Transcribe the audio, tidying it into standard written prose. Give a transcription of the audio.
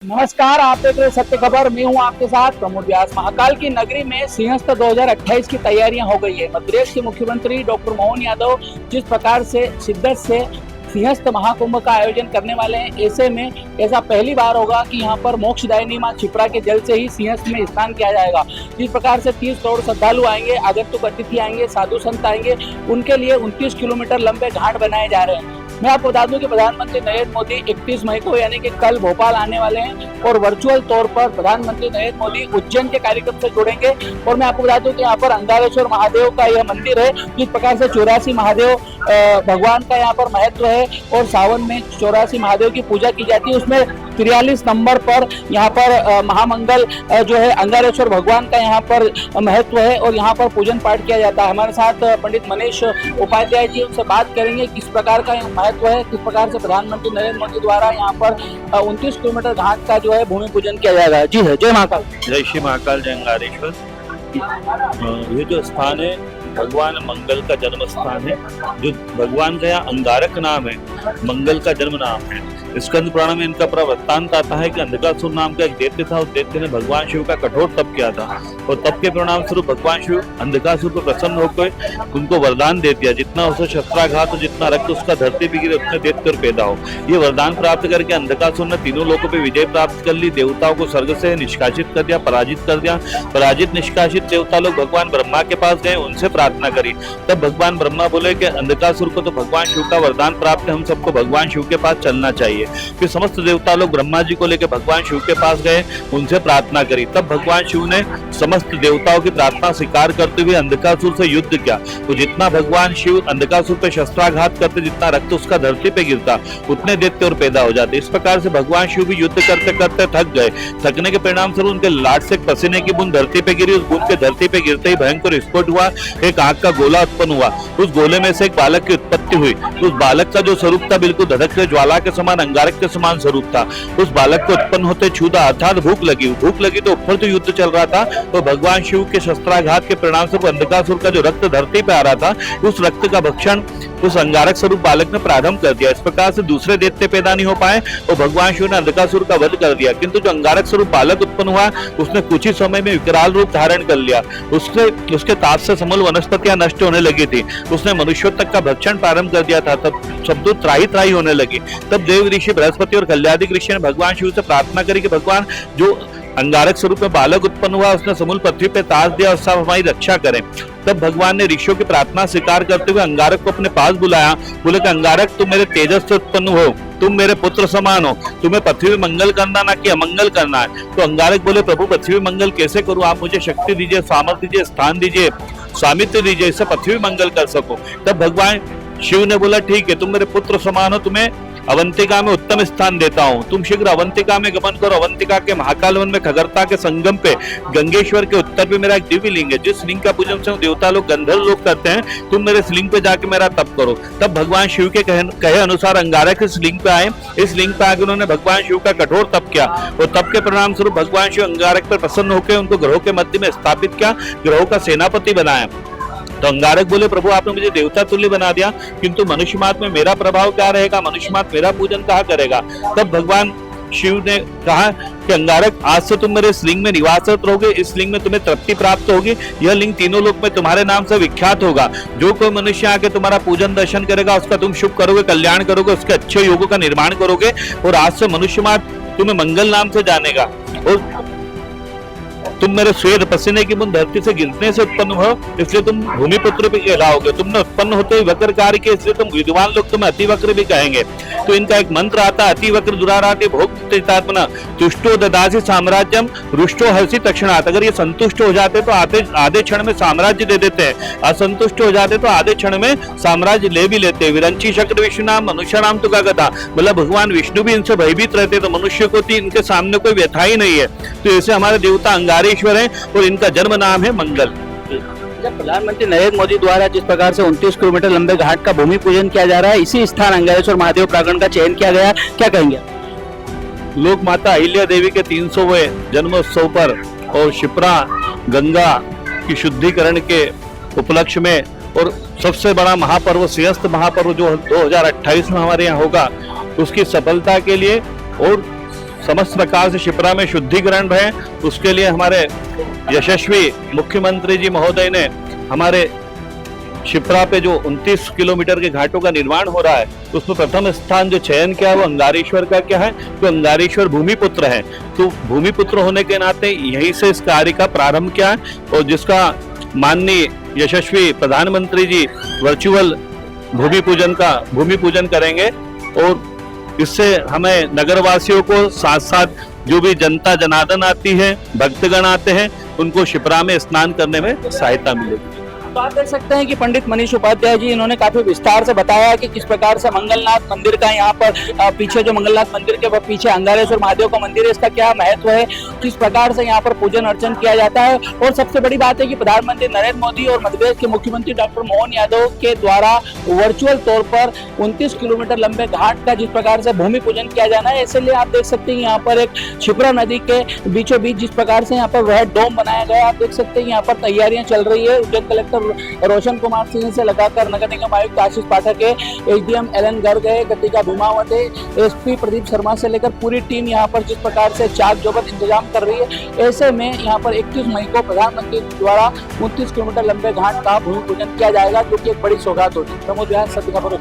नमस्कार, आप देख रहे सत्य खबर। मैं हूं आपके साथ प्रमोद व्यास। महाकाल की नगरी में सिंहस्थ 2028 की तैयारियां हो गई है। मध्य प्रदेश के मुख्यमंत्री डॉक्टर मोहन यादव जिस प्रकार से शिद्दत से सिंहस्थ महाकुंभ का आयोजन करने वाले हैं, ऐसे में ऐसा पहली बार होगा कि यहां पर मोक्षदायिनी मां क्षिप्रा के जल से ही सिंहस्थ में स्नान किया जाएगा। जिस प्रकार से 30 करोड़ श्रद्धालु आएंगे, आगंतुक अतिथि आएंगे, साधु संत आएंगे, उनके लिए 29 किलोमीटर लंबे घाट बनाए जा रहे हैं। मैं आपको बता दूं कि प्रधानमंत्री नरेंद्र मोदी 31 मई को यानी कि कल भोपाल आने वाले हैं और वर्चुअल तौर पर प्रधानमंत्री नरेंद्र मोदी उज्जैन के कार्यक्रम से जुड़ेंगे। और मैं आपको बता दूं कि यहाँ पर अंगारेश्वर महादेव का यह मंदिर है। जिस प्रकार से 84 महादेव भगवान का यहाँ पर महत्व है और सावन में 84 महादेव की पूजा की जाती है। उसमें 43 नंबर पर यहाँ पर महामंगल जो है अंगारेश्वर भगवान का यहाँ पर महत्व है और यहाँ पर पूजन पाठ किया जाता है। हमारे साथ पंडित मनीष उपाध्याय जी, उनसे बात करेंगे किस प्रकार का महत्व है, किस प्रकार से प्रधानमंत्री नरेंद्र मोदी द्वारा यहाँ पर 29 किलोमीटर घाट का जो है भूमि पूजन किया जाएगा। जी है, जय महाकाल। जय श्री महाकाल, जय अंगारेश्वर। ये जो स्थान है भगवान मंगल का जन्म स्थान है। जो भगवान का यहाँ अंगारक नाम है, मंगल का जन्म नाम है। स्कंद पुराण में इनका पूरा वृत्तांत आता है कि अंधकासुर नाम का एक दैत्य था। उस दैत्य ने भगवान शिव का कठोर तप किया था और तप के परिणाम स्वरूप भगवान शिव अंधकासुर को प्रसन्न होकर उनको वरदान दे दिया, जितना उसे शस्त्राघात और जितना रक्त उसका धरती पे गिरे उतने दैत्य पैदा हो। ये वरदान प्राप्त करके अंधकासुर ने तीनों लोकों पे विजय प्राप्त कर ली। देवताओं को स्वर्ग से निष्कासित कर दिया, पराजित कर दिया। पराजित निष्कासित देवता लोग भगवान ब्रह्मा के पास गए, उनसे प्रार्थना करी। तब भगवान ब्रह्मा बोले कि अंधकासुर को तो भगवान शिव का वरदान प्राप्त है, हम सबको भगवान शिव के पास चलना चाहिए। फिर समस्त देवता लोग ब्रह्मा जी को लेकर भगवान शिव के पास गए, उनसे प्रार्थना करी। तब भगवान शिव ने समस्त देवताओं की प्रार्थना स्वीकार करते हुए अंधकासुर से युद्ध किया। तो जितना भगवान शिव अंधकासुर पे शस्त्राघात करते, जितना रक्त उसका धरती पे गिरता, उतने दैत्य और पैदा हो जाते। इस प्रकार से भगवान शिव भी युद्ध करते करते थक गए। थकने के परिणाम स्वरूप उनके लाट से पसीने की बूंद धरती पे गिरी। उस बूंद के धरती पे गिरते ही भयंकर विस्फोट हुआ, एक आग का गोला उत्पन्न हुआ। उस गोले में से एक बालक की उत्पत्ति हुई। उस बालक का जो स्वरूप था बिल्कुल धधकते ज्वाला के समान, अंगारक के समान स्वरूप था। उस बालक को उत्पन्न होते छूता, अर्थात भूख लगी तो ऊपर तो युद्ध चल रहा था, तो भगवान शिव के शस्त्राघात के परिणाम स्वरूप अंधकासुर का जो रक्त धरती पे आ रहा था, उस रक्त का भक्षण उस अंगारक स्वरूप बालक ने प्रारंभ कर दिया। इस प्रकार से दूसरे दैत्य पैदा नहीं हो पाए और भगवान शिव ने अंधकासुर का वध कर दिया। किंतु जो अंगारक स्वरूप बालक उत्पन्न हुआ, उसने कुछ ही समय में विकराल रूप धारण कर लिया। उसके ताप से समूल वनस्पतियां नष्ट होने लगी थी। उसने मनुष्यों तक का भक्षण प्रारंभ कर दिया था। तब सब त्राही त्राही होने लगे। तब देव ऋषि बृहस्पति और कल्यादिक ऋषि ने भगवान शिव से प्रार्थना करी कि भगवान जो अंगारक स्वरूप में बालक उत्पन्न हुआ, उसने समूल पृथ्वी पे ताज दिया और सब हमारी रक्षा करें। तब भगवान ने ऋषियों की प्रार्थना स्वीकार करते हुए अंगारक को अपने पास बुलाया। बोले कि अंगारक, तुम मेरे तेजस से उत्पन्न हो, तुम मेरे पुत्र समान हो, तुम्हें पृथ्वी में मंगल करना ना कि अमंगल करना है। तो अंगारक बोले, प्रभु पृथ्वी में मंगल कैसे करूं? आप मुझे शक्ति दीजिए, सामर्थ्य दीजिए, स्थान दीजिए, स्वामित्व दीजिए, इससे पृथ्वी में मंगल कर सको। तब भगवान शिव ने बोला, ठीक है, तुम मेरे पुत्र समान हो, तुम्हें अवंतिका में उत्तम स्थान देता हूं। तुम शीघ्र अवंतिका में गमन करो। अवंतिका के महाकाल वन में खगरता के संगम पे गंगेश्वर के उत्तर पे मेरा एक दिव्य लिंग है, जिस लिंग का पूजन से देवता लोग गंधर्व लोग करते हैं। तुम मेरे इस लिंग पे जाके मेरा तप करो। तब भगवान शिव के कहे अनुसार अंगारक इस लिंग पे आए। इस लिंग पे आके उन्होंने भगवान शिव का कठोर तप किया और तप के परिणाम स्वरूप भगवान शिव अंगारक पर प्रसन्न होकर उनको ग्रहों के मध्य में स्थापित किया, ग्रहों का सेनापति बनाया। तो अंगारक बोले, प्रभु आपने मुझे देवता तुल्य बना दिया, किंतु मनुष्य मात्र में मेरा प्रभाव क्या रहेगा? मनुष्य मात्र मेरा पूजन कहाँ करेगा? तब भगवान शिव ने कहा कि अंगारक, आज से तुम मेरे इस लिंग में निवासरत रहोगे। इस लिंग में तुम्हें तृप्ति प्राप्त होगी। यह लिंग तीनों लोक में तुम्हारे नाम से विख्यात होगा। जो कोई मनुष्य आके तुम्हारा पूजन दर्शन करेगा, उसका तुम शुभ करोगे, कल्याण करोगे, उसके अच्छे योगों का निर्माण करोगे और आज से मनुष्य मात्र तुम्हें मंगल नाम से जानेगा। और तुम मेरे श्वेत पसीने की बूंद धरती से गिरने से उत्पन्न हो, इसलिए तुम भूमिपुत्र भी कहलाओगे। तुमने उत्पन्न होते ही वक्र कार्य के, इसलिए तुम विद्वान लोग तुम्हें अति वक्र भी कहेंगे। तो इनका एक मंत्र आता है, अति वक्र दुराराति भोक्तात्मना तुष्टो ददासी साम्राज्यम रुष्टो हर्षि तक्षणात्। अगर ये संतुष्ट हो जाते तो आधे क्षण में साम्राज्य दे देते हैं, असंतुष्ट हो जाते तो आधे क्षण में साम्राज्य ले भी लेते हैं। विरंची शक्र विष्णु नाम मनुष्य नाम तो का कथा, मतलब भगवान विष्णु भी इनसे भयभीत रहते, तो मनुष्य को इनके सामने कोई व्यथा ही नहीं है। तो ऐसे हमारे देवता अंगारेश्वर है और इनका जन्म नाम है मंगल। जब प्रधानमंत्री नरेंद्र मोदी द्वारा जिस प्रकार से 29 किलोमीटर लंबे घाट का भूमि पूजन किया जा रहा है, इसी स्थान अंगारेश्वर महादेव प्रांगण का चयन किया गया, क्या कहेंगे? लोक माता अहिल्या देवी के 300वें जन्मोत्सव पर और क्षिप्रा गंगा की शुद्धिकरण के उपलक्ष्य में और सबसे बड़ा महापर्व सिंहस्थ महापर्व जो 2028 में हमारे यहाँ होगा, उसकी सफलता के लिए और समस्त प्रकार से शिप्रा में शुद्धिकरण रहे, उसके लिए हमारे यशस्वी मुख्यमंत्री जी महोदय ने हमारे शिप्रा पे जो 29 किलोमीटर के घाटों का निर्माण हो रहा है, उसमें प्रथम स्थान जो चयन किया है वो अंगारेश्वर का क्या है, तो अंगारेश्वर भूमिपुत्र है। तो भूमिपुत्र होने के नाते यहीं से इस कार्य का प्रारंभ किया है, और जिसका माननीय यशस्वी प्रधानमंत्री जी वर्चुअल भूमि पूजन करेंगे। और इससे हमें नगरवासियों को साथ साथ जो भी जनता जनार्दन आती है, भक्तगण आते हैं, उनको शिप्रा में स्नान करने में सहायता मिलेगी। तो आप देख सकते हैं कि पंडित मनीष उपाध्याय जी इन्होंने काफी विस्तार से बताया कि किस प्रकार से मंगलनाथ मंदिर का यहाँ पर पीछे जो मंगलनाथ मंदिर के पीछे अंगारेश्वर महादेव का मंदिर है, इसका क्या महत्व है, किस प्रकार से यहाँ पर पूजन अर्चन किया जाता है। और सबसे बड़ी बात है कि प्रधानमंत्री नरेंद्र मोदी और मध्य प्रदेश के मुख्यमंत्री डॉक्टर मोहन यादव के द्वारा वर्चुअल तौर पर 29 किलोमीटर लंबे घाट का जिस प्रकार से भूमि पूजन किया जाना है, इसलिए आप देख सकते हैं यहाँ पर एक शिप्रा नदी के बीचों बीच जिस प्रकार से यहाँ पर वह डोम बनाया गया, आप देख सकते हैं यहाँ पर तैयारियां चल रही है। उज्जैन कलेक्टर रोशन कुमार सिंह से लगाकर नगर निगम आयुक्त आशीष पाठक है, एसडीएम एलन गर्ग है, गतिका भीमावत है, एसपी प्रदीप शर्मा से लेकर पूरी टीम यहाँ पर जिस प्रकार से चाक चौबंद इंतजाम कर रही है। ऐसे में यहाँ पर 21 मई को प्रधानमंत्री द्वारा 29 किलोमीटर लंबे घाट का भूमि पूजन किया जाएगा, जो कि एक बड़ी सौगात होगी। प्रमोद व्यास, सत्य खबर।